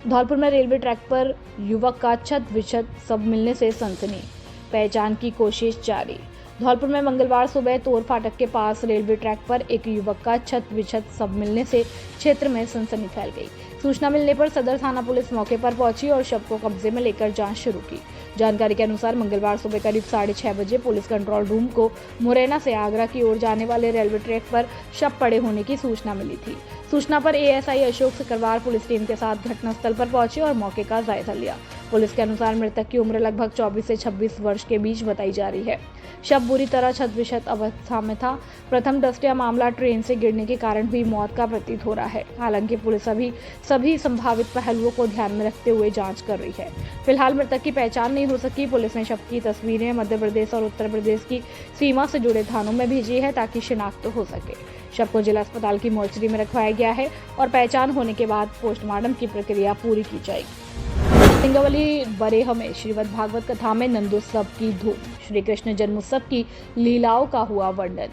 धौलपुर में railway track पर युवक का छत विछत शव मिलने से सनसनी, पहचान की कोशिश जारी। धौलपुर में मंगलवार सुबह तोर फाटक के पास रेलवे ट्रैक पर एक युवक का छत विछत शव मिलने से क्षेत्र में सनसनी फैल गई। सूचना मिलने पर सदर थाना पुलिस मौके पर पहुंची और शव को कब्जे में लेकर जांच शुरू की। जानकारी के अनुसार मंगलवार सुबह करीब 6:30 बजे पुलिस कंट्रोल रूम को मुरैना से आगरा की ओर जाने वाले रेलवे ट्रैक पर शव पड़े होने की सूचना मिली थी। सूचना पर ASI Ashok Sikarwar police team के साथ घटनास्थल पर पहुंचे और मौके का जायजा लिया। पुलिस के अनुसार मृतक की उम्र लगभग 24 से 26 वर्ष के बीच बताई जा रही है। शव बुरी तरह क्षत-विक्षत अवस्था में था। प्रथम दृष्टया मामला ट्रेन से गिरने के कारण हुई मौत का प्रतीत हो रहा है। हालांकि पुलिस अभी सभी संभावित पहलुओं को ध्यान में रखते हुए जांच कर रही है। फिलहाल मृतक की पहचान नहीं हो सकी। पुलिस ने शव की तस्वीरें मध्य प्रदेश और उत्तर प्रदेश की सीमा से जुड़े थानों में भेजी है ताकि शिनाख्त हो सके। शव को जिला अस्पताल की मोर्चरी में रखवाया गया है और पहचान होने के बाद पोस्टमार्टम की प्रक्रिया पूरी की जाएगी। सिंगावली बरेह में श्रीमद् भागवत कथा में नंदोत्सव की धूम, श्री कृष्ण जन्मोत्सव की लीलाओं का हुआ वर्णन।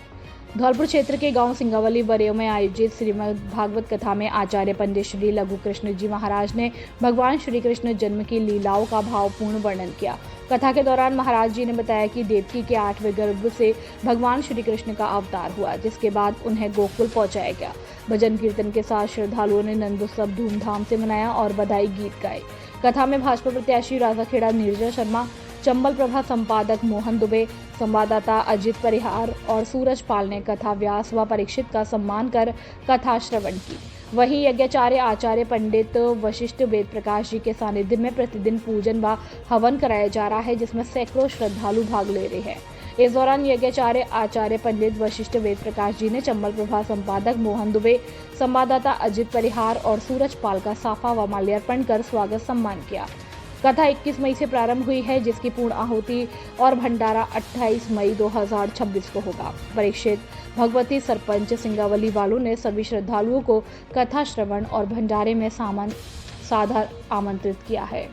धौलपुर क्षेत्र के गांव सिंगावली बरेव में आयोजित श्रीमद् भागवत कथा में आचार्य पंडित श्री लघु कृष्ण जी महाराज ने भगवान श्री कृष्ण जन्म की लीलाओं का भावपूर्ण वर्णन किया। कथा के दौरान महाराज जी ने बताया कि देवकी के 8वें गर्भ से भगवान श्री कृष्ण का अवतार हुआ, जिसके बाद उन्हें गोकुल पहुंचाया गया। भजन कीर्तन के साथ श्रद्धालुओं ने नंदोत्सव धूमधाम से मनाया और बधाई गीत गाए। कथा में भाजपा प्रत्याशी राजाखेड़ा नीरजा शर्मा, चंबल प्रभा संपादक मोहन दुबे, संवाददाता अजित परिहार और सूरज पाल ने कथा व्यास व परीक्षित का सम्मान कर कथा श्रवण की। वहीं यज्ञाचार्य आचार्य पंडित वशिष्ठ वेद प्रकाश जी के सानिध्य में प्रतिदिन पूजन व हवन कराया जा रहा है, जिसमें सैकड़ों श्रद्धालु भाग ले रहे हैं। इस दौरान यज्ञाचार्य आचार्य पंडित वशिष्ठ वेद प्रकाश जी ने चंबल प्रभा संपादक मोहन दुबे, संवाददाता अजित परिहार और सूरज पाल का साफा व माल्यार्पण कर स्वागत सम्मान किया। कथा 21 मई से प्रारंभ हुई है, जिसकी पूर्ण आहुति और भंडारा 28 मई 2026 को होगा। परीक्षित भगवती सरपंच सिंगावली वालों ने सभी श्रद्धालुओं को कथा श्रवण और भंडारे में सादर आमंत्रित किया है।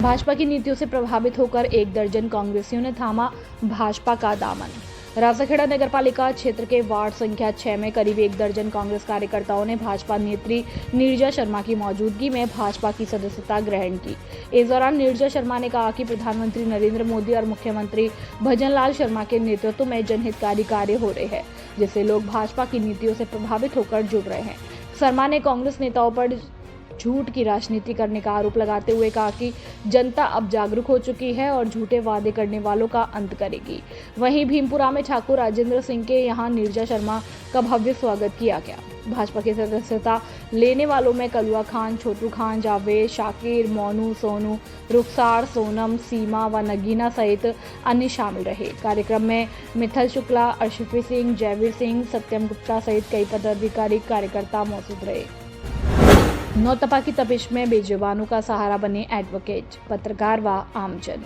भाजपा की नीतियों से प्रभावित होकर 1 दर्जन कांग्रेसियों ने थामा भाजपा का दामन। राजाखेड़ा नगरपालिका क्षेत्र के वार्ड संख्या 6 में करीब 1 दर्जन कांग्रेस कार्यकर्ताओं ने भाजपा नेत्री नीरजा शर्मा की मौजूदगी में भाजपा की सदस्यता ग्रहण की। इस दौरान नीरजा शर्मा ने कहा कि प्रधानमंत्री नरेंद्र मोदी और मुख्यमंत्री भजनलाल शर्मा के नेतृत्व में जनहितकारी कार्य हो रहे हैं, जिससे लोग भाजपा की नीतियों से प्रभावित होकर जुड़ रहे हैं। शर्मा ने कांग्रेस नेताओं पर झूठ की राजनीति करने का आरोप लगाते हुए कहा कि जनता अब जागरूक हो चुकी है और झूठे वादे करने वालों का अंत करेगी। वहीं भीमपुरा में ठाकुर राजेंद्र सिंह के यहां नीरजा शर्मा का भव्य स्वागत किया गया। भाजपा की सदस्यता लेने वालों में कलुआ खान, छोटू खान, जावेद, शाकिर, मोनू, सोनू, रुखसार, सोनम, सीमा व नगीना सहित अन्य शामिल रहे। कार्यक्रम में मिथल शुक्ला, अर्शिफी सिंह, जयवीर सिंह, सत्यम गुप्ता सहित कई पदाधिकारी कार्यकर्ता मौजूद रहे। नौतपा की तपिश में बेजुबानों का सहारा बने एडवोकेट, पत्रकार व आमजन।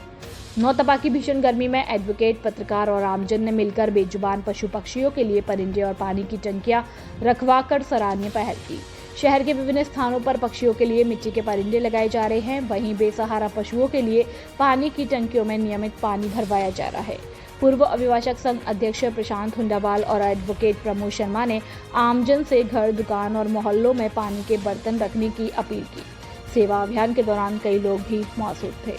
नौतपा की भीषण गर्मी में एडवोकेट, पत्रकार और आमजन ने मिलकर बेजुबान पशु पक्षियों के लिए परिंदे और पानी की टंकियां रखवाकर सराहनीय पहल की। शहर के विभिन्न स्थानों पर पक्षियों के लिए मिट्टी के परिंदे लगाए जा रहे हैं। वहीं बेसहारा पशुओं के लिए पानी की टंकियों में नियमित पानी भरवाया जा रहा है। पूर्व अभिभाषक संघ अध्यक्ष प्रशांत हुंडावाल और एडवोकेट प्रमोद शर्मा ने आमजन से घर, दुकान और मोहल्लों में पानी के बर्तन रखने की अपील की। सेवा अभियान के दौरान कई लोग भी मौजूद थे।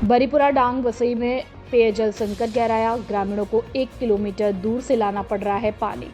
बरीपुरा डांग वसई में पेयजल संकट गहराया, ग्रामीणों को 1 किलोमीटर दूर से लाना पड़ रहा है पानी।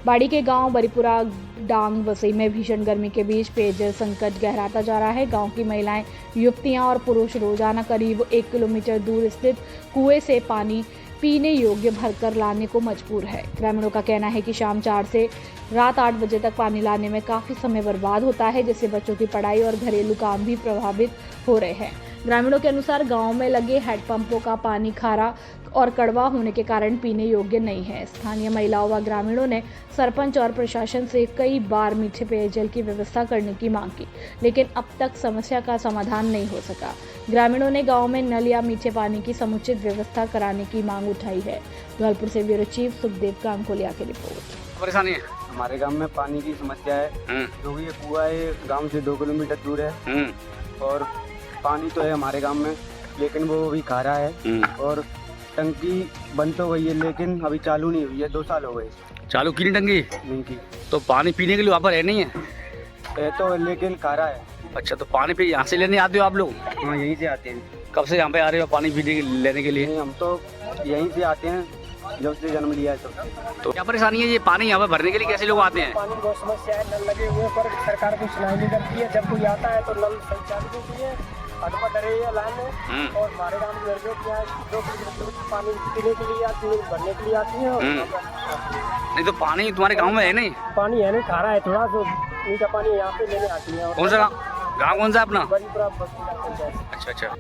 बाड़ी के गांव बरीपुरा डांग वसई में भीषण गर्मी के बीच पेयजल संकट गहराता जा रहा है। गांव की महिलाएं, युवतियां और पुरुष रोजाना करीब 1 किलोमीटर दूर स्थित कुएं से पानी पीने योग्य भरकर लाने को मजबूर है। ग्रामीणों का कहना है कि शाम 4 से रात 8 बजे तक पानी लाने में काफी समय बर्बाद होता है, जिससे बच्चों की पढ़ाई और घरेलू काम भी प्रभावित हो रहे हैं। ग्रामीणों के अनुसार गांव में लगे हैंडपंपों का पानी खारा और कड़वा होने के कारण पीने योग्य नहीं है। स्थानीय महिलाओं व ग्रामीणों ने सरपंच और प्रशासन से कई बार मीठे पेयजल की व्यवस्था करने की मांग की, लेकिन अब तक समस्या का समाधान नहीं हो सका। ग्रामीणों ने गांव में नल या मीठे पानी की समुचित व्यवस्था कराने की मांग उठाई है। धौलपुर से ब्यूरो चीफ सुखदेव कांकोलिया की रिपोर्ट। परेशानी है हमारे गांव में पानी की समस्या है, जो ये कुआं है गांव से 2 किलोमीटर दूर है और पानी तो है हमारे गांव में, लेकिन वो भी खारा है और टंकी बंद तो गई है, लेकिन अभी चालू नहीं हुई है। 2 साल हो गए चालू की नहीं टंकी नहीं की। तो पानी पीने के लिए वहाँ पर है नहीं है? है तो लेकिन खारा है। अच्छा, तो पानी फिर यहाँ से लेने आते हो आप लोग? हाँ, यहीं से आते हैं। कब से यहाँ पे आ रहे हो पानी पीने लेने के लिए? नहीं, हम तो यहीं से आते हैं, जब से जन्म लिया है तब। तो क्या परेशानी है ये पानी यहाँ पे भरने के लिए कैसे लोग आते हैं? पानी की बहुत समस्या है, नल लगे हुए पर सरकार कुछ सुनाई नहीं करती है। जब कोई आता है तो नल संचालित होती है, अटपट रही है लाइन में। और हमारे गाँव के लड़के क्या है, 2 किलोमीटर पानी पीने के लिए आती है, भरने के लिए आती है। नहीं तो पानी तुम्हारे गाँव में है नहीं? पानी है नहीं, खारा है थोड़ा, तो मीठा पानी यहाँ पे लेने आती है। कौन सा गाँव कौन सा अपना? बरीपुरा पंचायत। अच्छा अच्छा।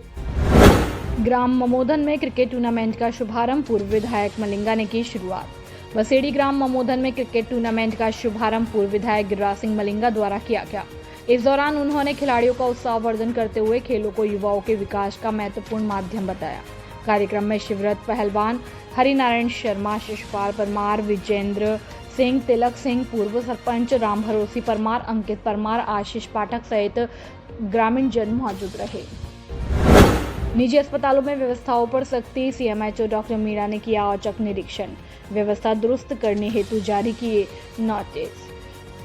ग्राम ममोदन में क्रिकेट टूर्नामेंट का शुभारंभ पूर्व विधायक मलिंगा ने की शुरुआत। बसेड़ी ग्राम ममोदन में क्रिकेट टूर्नामेंट का शुभारंभ पूर्व विधायक गिरिराज सिंह मलिंगा द्वारा किया गया। इस दौरान उन्होंने खिलाड़ियों का उत्साहवर्धन करते हुए खेलों को युवाओं के विकास का महत्वपूर्ण माध्यम बताया। कार्यक्रम में शिवरत पहलवान, हरिनारायण शर्मा, शिशुपाल परमार, विजेंद्र सिंह, तिलक सिंह, पूर्व सरपंच राम भरोसी परमार, अंकित परमार, आशीष पाठक सहित ग्रामीण जन मौजूद रहे। निजी अस्पतालों में व्यवस्थाओं पर सख्ती, सीएमएचओ डॉक्टर मीणा ने किया औचक निरीक्षण। व्यवस्था दुरुस्त करने हेतु जारी किए नोटिस।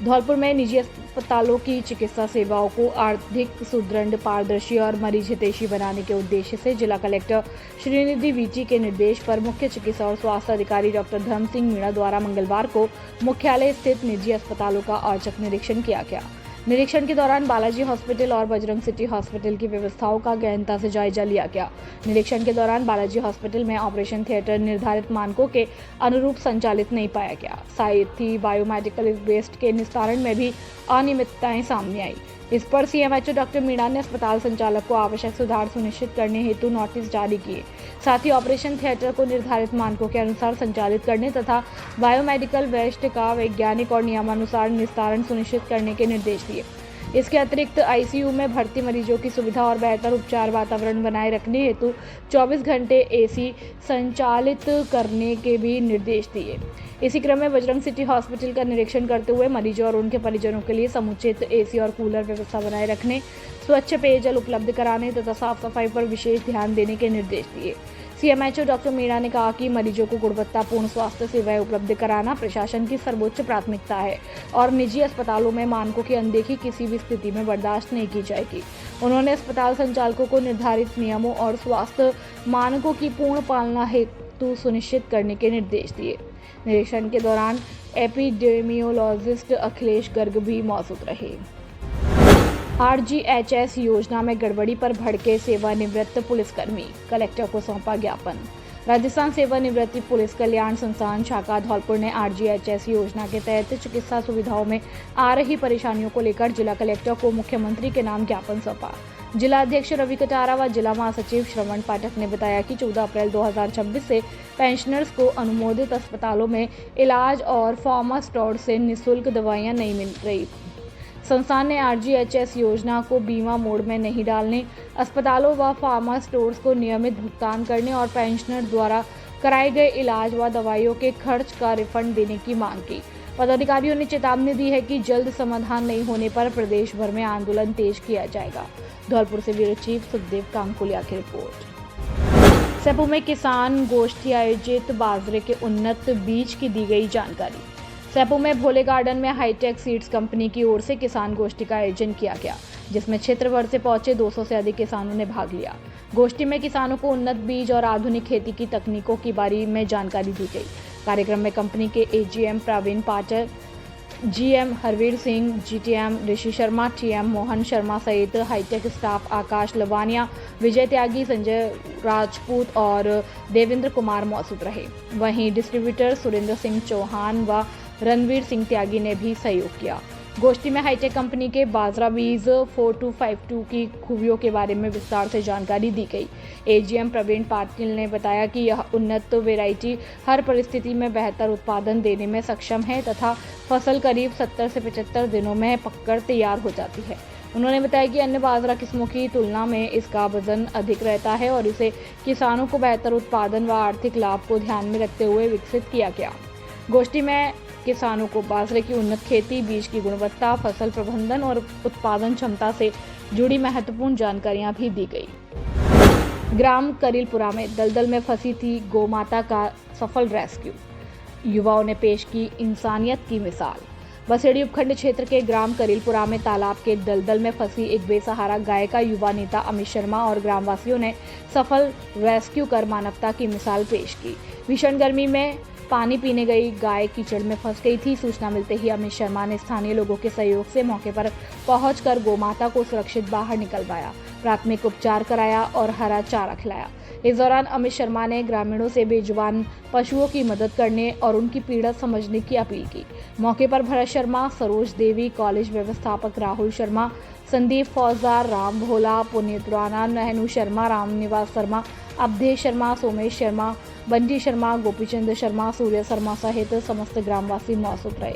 धौलपुर में निजी अस्पतालों की चिकित्सा सेवाओं को आर्थिक, सुदृढ़, पारदर्शी और मरीज हितैषी बनाने के उद्देश्य से जिला कलेक्टर श्रीनिधि वीटी के निर्देश पर मुख्य चिकित्सा और स्वास्थ्य अधिकारी डॉक्टर धर्म सिंह मीणा द्वारा मंगलवार को मुख्यालय स्थित निजी अस्पतालों का औचक निरीक्षण किया गया। निरीक्षण के दौरान बालाजी हॉस्पिटल और बजरंग सिटी हॉस्पिटल की व्यवस्थाओं का गहनता से जायजा लिया गया। निरीक्षण के दौरान बालाजी हॉस्पिटल में ऑपरेशन थिएटर निर्धारित मानकों के अनुरूप संचालित नहीं पाया गया। साथ ही बायोमेडिकल वेस्ट के निस्तारण में भी अनियमितताएं सामने आई। इस पर सीएमएचओ डॉक्टर मीणा ने अस्पताल संचालक को आवश्यक सुधार सुनिश्चित करने हेतु नोटिस जारी किए। साथ ही ऑपरेशन थिएटर को निर्धारित मानकों के अनुसार संचालित करने तथा बायोमेडिकल वेस्ट का वैज्ञानिक और नियमानुसार निस्तारण सुनिश्चित करने के निर्देश दिए। इसके अतिरिक्त आईसीयू में भर्ती मरीजों की सुविधा और बेहतर उपचार वातावरण बनाए रखने हेतु 24 घंटे एसी संचालित करने के भी निर्देश दिए। इसी क्रम में बजरंग सिटी हॉस्पिटल का निरीक्षण करते हुए मरीजों और उनके परिजनों के लिए समुचित एसी और कूलर व्यवस्था बनाए रखने, स्वच्छ पेयजल उपलब्ध कराने तथा साफ सफाई पर विशेष ध्यान देने के निर्देश दिए। सीएमएचओ डॉक्टर मीणा ने कहा कि मरीजों को गुणवत्तापूर्ण स्वास्थ्य सेवाएं उपलब्ध कराना प्रशासन की सर्वोच्च प्राथमिकता है और निजी अस्पतालों में मानकों की अनदेखी किसी भी स्थिति में बर्दाश्त नहीं की जाएगी। उन्होंने अस्पताल संचालकों को निर्धारित नियमों और स्वास्थ्य मानकों की पूर्ण पालना हेतु सुनिश्चित करने के निर्देश दिए। निरीक्षण के दौरान एपिडेमियोलॉजिस्ट अखिलेश गर्ग भी मौजूद रहे। आरजीएचएस योजना में गड़बड़ी पर भड़के सेवानिवृत्त पुलिसकर्मी, कलेक्टर को सौंपा ज्ञापन। राजस्थान सेवानिवृत्ति पुलिस कल्याण संस्थान शाखा धौलपुर ने आरजीएचएस योजना के तहत चिकित्सा सुविधाओं में आ रही परेशानियों को लेकर जिला कलेक्टर को मुख्यमंत्री के नाम ज्ञापन सौंपा। जिला अध्यक्ष रवि कटारा व जिला महासचिव श्रवण पाठक ने बताया कि 14 अप्रैल 2026 से पेंशनर्स को अनुमोदित अस्पतालों में इलाज और फार्मा स्टोर से निःशुल्क दवाइयां नहीं मिल रही। संस्थान ने आरजीएचएस योजना को बीमा मोड में नहीं डालने, अस्पतालों व फार्मा स्टोर्स को नियमित भुगतान करने और पेंशनर द्वारा कराए गए इलाज व दवाइयों के खर्च का रिफंड देने की मांग की। पदाधिकारियों ने चेतावनी दी है कि जल्द समाधान नहीं होने पर प्रदेश भर में आंदोलन तेज किया जाएगा। धौलपुर से ब्यूरो चीफ सुखदेव कांकुलिया की रिपोर्ट। सेपू में किसान गोष्ठी आयोजित, बाजरे के उन्नत बीज की दी गई जानकारी। सेपू में भोले गार्डन में हाईटेक सीड्स कंपनी की ओर से किसान गोष्ठी का आयोजन किया गया, जिसमें क्षेत्र भर से पहुंचे 200 से अधिक किसानों ने भाग लिया। गोष्ठी में किसानों को उन्नत बीज और आधुनिक खेती की तकनीकों के बारे में जानकारी दी गई। कार्यक्रम में कंपनी के एजीएम प्रवीण पाठक, जीएम हरवीर सिंह, जीटीएम ऋषि शर्मा, टीएम मोहन शर्मा सहित हाईटेक स्टाफ आकाश लवानिया, विजय त्यागी, संजय राजपूत और देवेंद्र कुमार मौजूद रहे। वहीं डिस्ट्रीब्यूटर सुरेंद्र सिंह चौहान व रणवीर सिंह त्यागी ने भी सहयोग किया। गोष्ठी में हाईटेक कंपनी के बाजरा बीज 4252 की खूबियों के बारे में विस्तार से जानकारी दी गई। एजीएम प्रवीण पाटिल ने बताया कि यह उन्नत वैरायटी हर परिस्थिति में बेहतर उत्पादन देने में सक्षम है तथा फसल करीब 70 से 75 दिनों में पककर तैयार हो जाती है। उन्होंने बताया कि अन्य बाजरा किस्मों की तुलना में इसका वजन अधिक रहता है और इसे किसानों को बेहतर उत्पादन व आर्थिक लाभ को ध्यान में रखते हुए विकसित किया गया। गोष्ठी में किसानों को बाजरे की उन्नत खेती, बीज की गुणवत्ता, फसल प्रबंधन और उत्पादन क्षमता से जुड़ी महत्वपूर्ण जानकारियां भी दी गई। ग्राम करीलपुरा में दलदल में फंसी थी गौमाता का सफल रेस्क्यू, युवाओं ने पेश की इंसानियत की मिसाल। बसेड़ी उपखंड क्षेत्र के ग्राम करीलपुरा में तालाब के दलदल में फंसी एक बेसहारा गाय का युवा नेता अमित शर्मा और ग्रामवासियों ने सफल रेस्क्यू कर मानवता की मिसाल पेश की। भीषण गर्मी में पानी पीने गई गाय कीचड़ में फंस गई थी। सूचना मिलते ही अमित शर्मा ने स्थानीय लोगों के सहयोग से मौके पर पहुंचकर गोमाता को सुरक्षित बाहर निकलवाया, प्राथमिक उपचार कराया और हरा चारा खिलाया। इस दौरान अमित शर्मा ने ग्रामीणों से बेजुबान पशुओं की मदद करने और उनकी पीड़ा समझने की अपील की। मौके पर भरत शर्मा, सरोज देवी, कॉलेज व्यवस्थापक राहुल शर्मा, संदीप फौजदार, राम भोला, पुनीत राणा, नहनू शर्मा, रामनिवास शर्मा, अवधेश शर्मा, सोमेश शर्मा, बंटी शर्मा, गोपीचंद शर्मा, सूर्य शर्मा सहित समस्त ग्रामवासी मौजूद रहे।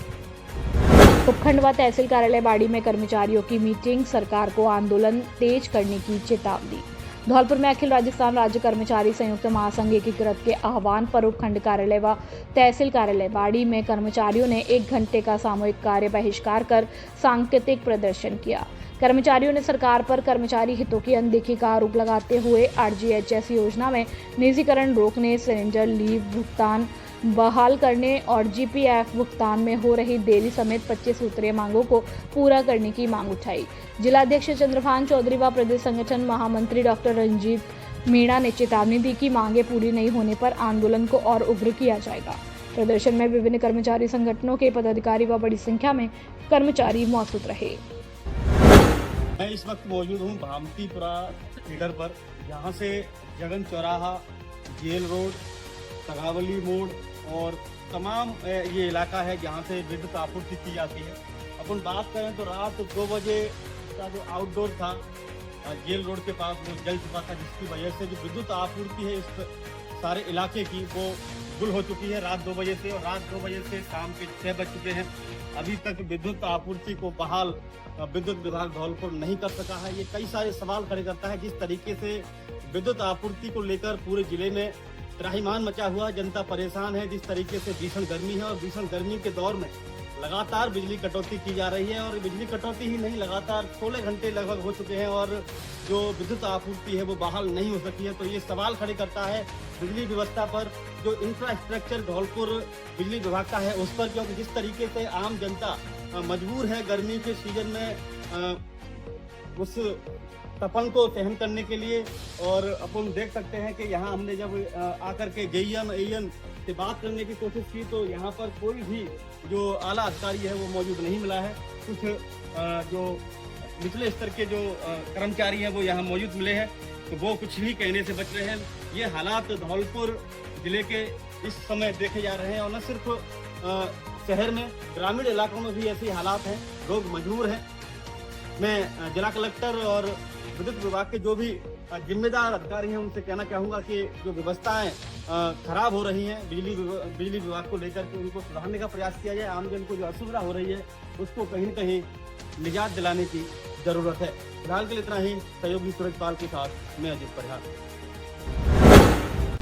उपखंड व तहसील कार्यालय बाड़ी में कर्मचारियों की मीटिंग, सरकार को आंदोलन तेज करने की चेतावनी। धौलपुर में अखिल राजस्थान राज्य कर्मचारी संयुक्त महासंघ एकीकृत के आह्वान पर उपखंड कार्यालय व तहसील कार्यालय बाड़ी में कर्मचारियों ने 1 घंटे का सामूहिक कार्य बहिष्कार कर सांकेतिक प्रदर्शन किया। कर्मचारियों ने सरकार पर कर्मचारी हितों की अनदेखी का आरोप लगाते हुए आरजीएचएस योजना में निजीकरण रोकने, सिलेंडर लीव भुगतान बहाल करने और जीपीएफ भुगतान में हो रही देरी समेत 25 सूत्रीय मांगों को पूरा करने की मांग उठाई। जिलाध्यक्ष चंद्रभान चौधरी व प्रदेश संगठन महामंत्री डॉक्टर रंजीत मीणा ने चेतावनी दी कि मांगे पूरी नहीं होने पर आंदोलन को और उग्र किया जाएगा। प्रदर्शन में विभिन्न कर्मचारी संगठनों के पदाधिकारी व बड़ी संख्या में कर्मचारी मौजूद रहे। मैं इस वक्त मौजूद हूँ भामतीपुरा फीडर पर, यहाँ से जगन चौराहा, जेल रोड, तगावली मोड़ और तमाम ये इलाका है जहाँ से विद्युत आपूर्ति की जाती है। अपन बात करें तो रात 2 बजे का जो आउटडोर था जेल रोड के पास वो जल चुका था, जिसकी वजह से जो विद्युत आपूर्ति है इस सारे इलाके की वो गुल हो चुकी है रात 2 बजे से, और रात 2 बजे से शाम के 6 बज चुके हैं। अभी तक विद्युत आपूर्ति को बहाल विद्युत विभाग धौलपुर नहीं कर सका है। ये कई सारे सवाल खड़े करता है। जिस तरीके से विद्युत आपूर्ति को लेकर पूरे जिले में त्राहिमाम मचा हुआ, जनता परेशान है। जिस तरीके से भीषण गर्मी है और भीषण गर्मी के दौर में लगातार बिजली कटौती की जा रही है, और बिजली कटौती ही नहीं, लगातार 16 घंटे लगभग हो चुके हैं और जो विद्युत आपूर्ति है वो बहाल नहीं हो सकी है। तो ये सवाल खड़े करता है बिजली व्यवस्था पर, जो इंफ्रास्ट्रक्चर धौलपुर बिजली विभाग का है उस पर, क्योंकि जिस तरीके से आम जनता मजबूर है गर्मी के सीजन में उस तपन को सहन करने के लिए। और अपन देख सकते हैं कि यहाँ हमने जब आकर के जेईएम एईएम से बात करने की कोशिश की तो यहाँ पर कोई भी जो आला अधिकारी है वो मौजूद नहीं मिला है। कुछ जो निचले स्तर के जो कर्मचारी हैं वो यहाँ मौजूद मिले हैं, तो वो कुछ भी कहने से बच रहे हैं। ये हालात धौलपुर जिले के इस समय देखे जा रहे हैं, और न सिर्फ शहर में, ग्रामीण इलाकों में भी ऐसे हालात हैं, लोग मजबूर हैं। मैं जिला कलेक्टर और विद्युत विभाग के जो भी जिम्मेदार अधिकारी हैं उनसे कहना चाहूँगा कि जो व्यवस्थाएं खराब हो रही हैं बिजली विभाग को लेकर के, उनको सुधारने का प्रयास किया जाए। आमजन को जो असुविधा हो रही है उसको कहीं न कहीं निजात दिलाने की जरूरत है। फिलहाल के लिए इतना ही। सहयोगी सूरजपाल के साथ मैं अजित परिहार।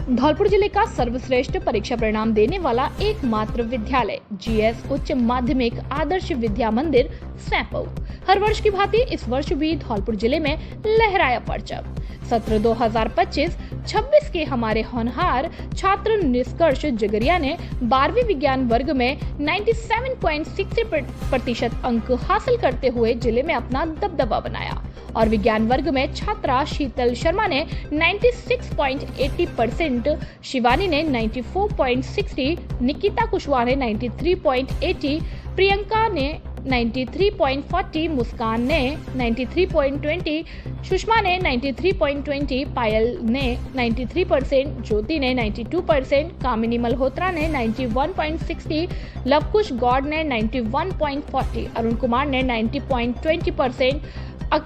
धौलपुर जिले का सर्वश्रेष्ठ परीक्षा परिणाम देने वाला एकमात्र विद्यालय जीएस उच्च माध्यमिक आदर्श विद्या मंदिर सैंपौ हर वर्ष की भांति इस वर्ष भी धौलपुर जिले में लहराया परचम। सत्र 2025-26 के हमारे होनहार छात्र निष्कर्ष जगरिया ने 12वीं विज्ञान वर्ग में 97.60% अंक हासिल करते हुए जिले में अपना दबदबा बनाया, और विज्ञान वर्ग में छात्रा शीतल शर्मा ने 96.80%, शिवानी ने 94.60%, निकिता कुशवाहा ने 93.80%, प्रियंका ने 93.40, मुस्कान ने 93.20, सुषमा ने 93.20, पायल ने 93%, ज्योति ने 92%, कामिनी मल्होत्रा ने 91.60, लवकुश गौड़ ने 91.40, अरुण कुमार ने 90.20%,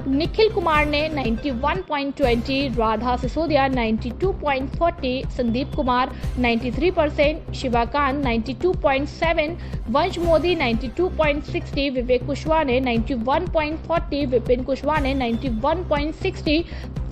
निखिल कुमार ने 91.20, राधा सिसोदिया 92.40, संदीप कुमार 93%, शिवाकांत 92.7, वंश मोदी 92.60, विवेक कुशवाहा ने 91.40, विपिन कुशवाहा ने 91.60,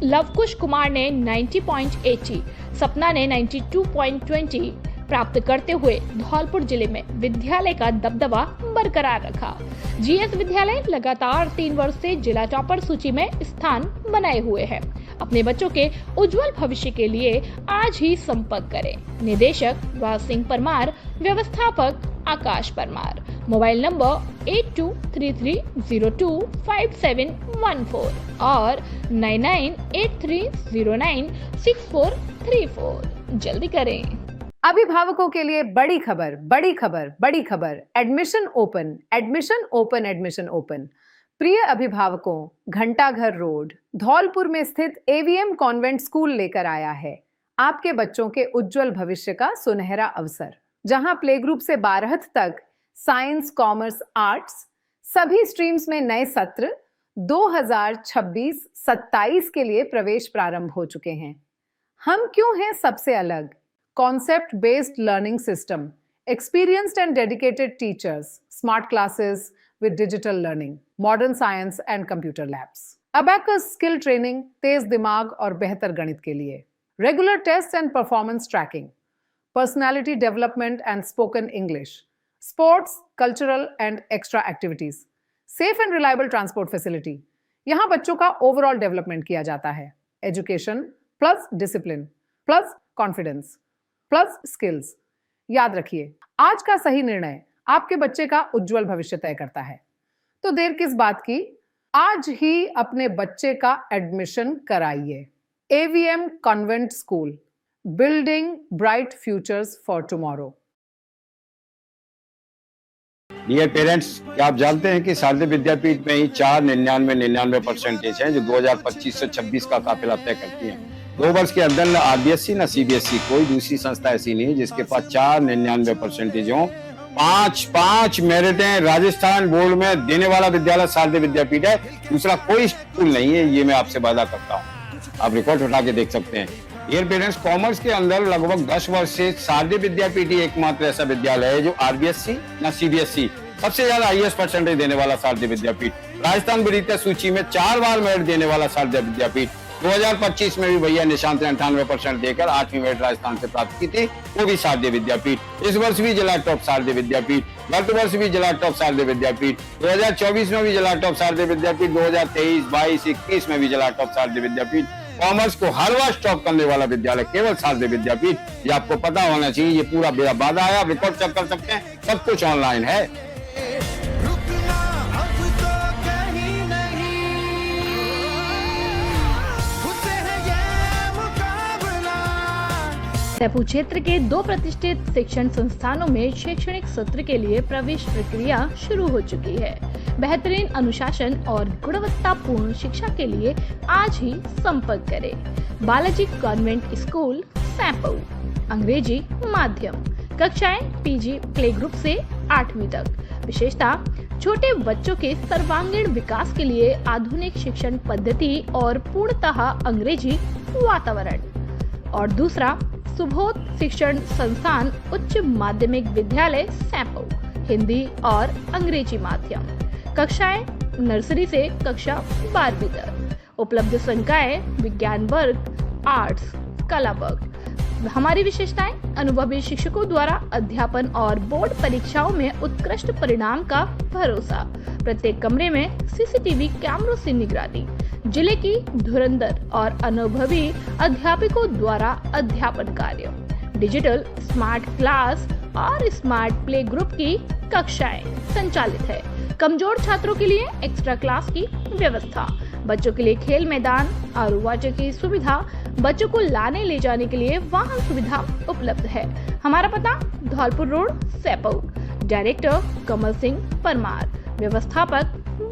लवकुश कुमार ने 90.80, सपना ने 92.20 प्राप्त करते हुए धौलपुर जिले में विद्यालय का दबदबा बरकरार रखा। जीएस विद्यालय लगातार 3 वर्ष से जिला टॉपर सूची में स्थान बनाए हुए है। अपने बच्चों के उज्जवल भविष्य के लिए आज ही संपर्क करें। निदेशक राज सिंह परमार, व्यवस्थापक आकाश परमार, मोबाइल नंबर 8233025714 और 9983096434। जल्दी करें। अभिभावकों के लिए बड़ी खबर, बड़ी खबर, बड़ी खबर। Admission open, admission open, admission open. प्रिय अभिभावकों, घंटाघर रोड धौलपुर में स्थित एवीएम कॉन्वेंट स्कूल लेकर आया है आपके बच्चों के उज्जवल भविष्य का सुनहरा अवसर, जहां प्ले ग्रुप से 12th तक साइंस, कॉमर्स, आर्ट्स सभी स्ट्रीम्स में नए सत्र 2026-27 के लिए प्रवेश प्रारंभ हो चुके हैं। हम क्यों हैं सबसे अलग? Concept based learning system, experienced and dedicated teachers, smart classes with digital learning, modern science and computer labs, abacus skill training, तेज दिमाग और बेहतर गणित के लिए, regular tests and performance tracking, personality development and spoken English, sports, cultural and extra activities, safe and reliable transport facility। यहाँ बच्चों का overall development किया जाता है। Education plus discipline plus confidence plus skills. याद रखिए, आज का सही निर्णय आपके बच्चे का उज्जवल भविष्य तय करता है। तो देर किस बात की, आज ही अपने बच्चे का एडमिशन कराइए। AVM convent school, building bright futures for tomorrow. Dear parents, क्या आप जानते हैं कि शारदीय विद्यापीठ में ही 4.99% हैं जो 2025 से 26 का काफिला तय करती हैं। 2 वर्ष के अंदर न आरबीएसई न सीबीएसई कोई दूसरी संस्था ऐसी नहीं जिसके पास 4.99% हो। 5 मेरिटें राजस्थान बोर्ड में देने वाला विद्यालय शारदीय विद्यापीठ है, दूसरा कोई स्कूल नहीं है, ये मैं आपसे वादा करता हूँ। आप रिकॉर्ड उठा के देख सकते हैं। डियर पेरेंट्स, कॉमर्स के अंदर लगभग 10 वर्ष से शारदीय विद्यापीठ ही एकमात्र ऐसा विद्यालय है जो आरबीएसई न सीबीएसई सबसे ज्यादा हाईएस्ट परसेंटेज देने वाला शारदीय विद्यापीठ, राजस्थान विद्या सूची में 4 बार मेरिट देने वाला शारदीय विद्यापीठ। 2025 में भी भैया निशांत ने 98% देकर 8वीं मेरिट राजस्थान से प्राप्त की थी, वो भी शारदीय विद्यापीठ। इस वर्ष भी जिला टॉप शारदीय विद्यापीठ, गत वर्ष भी जिला टॉप शारदीय विद्यापीठ, 2024 में भी जिला टॉप शारदीय विद्यापीठ, 2023, 22, 21 में भी जिला टॉप शारदीय विद्यापीठ। कॉमर्स को हर वर्ष टॉप करने वाला विद्यालय केवल शारदीय विद्यापीठ, ये आपको पता होना चाहिए। ये पूरा मेरा वादा है, आप रिकॉर्ड चेक कर सकते हैं, सब कुछ ऑनलाइन है। जयपुर क्षेत्र के 2 प्रतिष्ठित शिक्षण संस्थानों में शैक्षणिक सत्र के लिए प्रवेश प्रक्रिया शुरू हो चुकी है। बेहतरीन अनुशासन और गुणवत्तापूर्ण शिक्षा के लिए आज ही संपर्क करें। बालाजी कॉन्वेंट स्कूल, सैंपऊ, अंग्रेजी माध्यम, कक्षाएं पीजी प्ले ग्रुप से 8वीं तक। विशेषता, छोटे बच्चों के सर्वांगीण विकास के लिए आधुनिक शिक्षण पद्धति और पूर्णतः अंग्रेजी वातावरण। और दूसरा, सुबोध शिक्षण संस्थान उच्च माध्यमिक विद्यालय, सैंपऊ, हिंदी और अंग्रेजी माध्यम, कक्षाएं नर्सरी से कक्षा 12वीं तक। उपलब्ध संकाय विज्ञान वर्ग, आर्ट्स, कला वर्ग। हमारी विशेषताएं, अनुभवी शिक्षकों द्वारा अध्यापन और बोर्ड परीक्षाओं में उत्कृष्ट परिणाम का भरोसा। प्रत्येक कमरे में सीसीटीवी कैमरों से निगरानी, जिले की धुरंधर और अनुभवी अध्यापकों द्वारा अध्यापन कार्य, डिजिटल स्मार्ट क्लास और स्मार्ट प्ले ग्रुप की कक्षाएं संचालित है। कमजोर छात्रों के लिए एक्स्ट्रा क्लास की व्यवस्था, बच्चों के लिए खेल मैदान, आरओ वाटर की सुविधा, बच्चों को लाने ले जाने के लिए वाहन सुविधा उपलब्ध है। हमारा पता, धौलपुर रोड, सैंपऊ। डायरेक्टर कमल सिंह परमार, व्यवस्थापक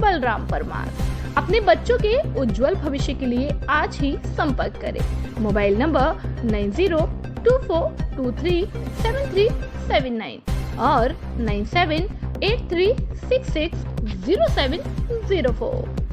बलराम परमार। अपने बच्चों के उज्जवल भविष्य के लिए आज ही संपर्क करें। मोबाइल नंबर 9024237379 और 9783660704।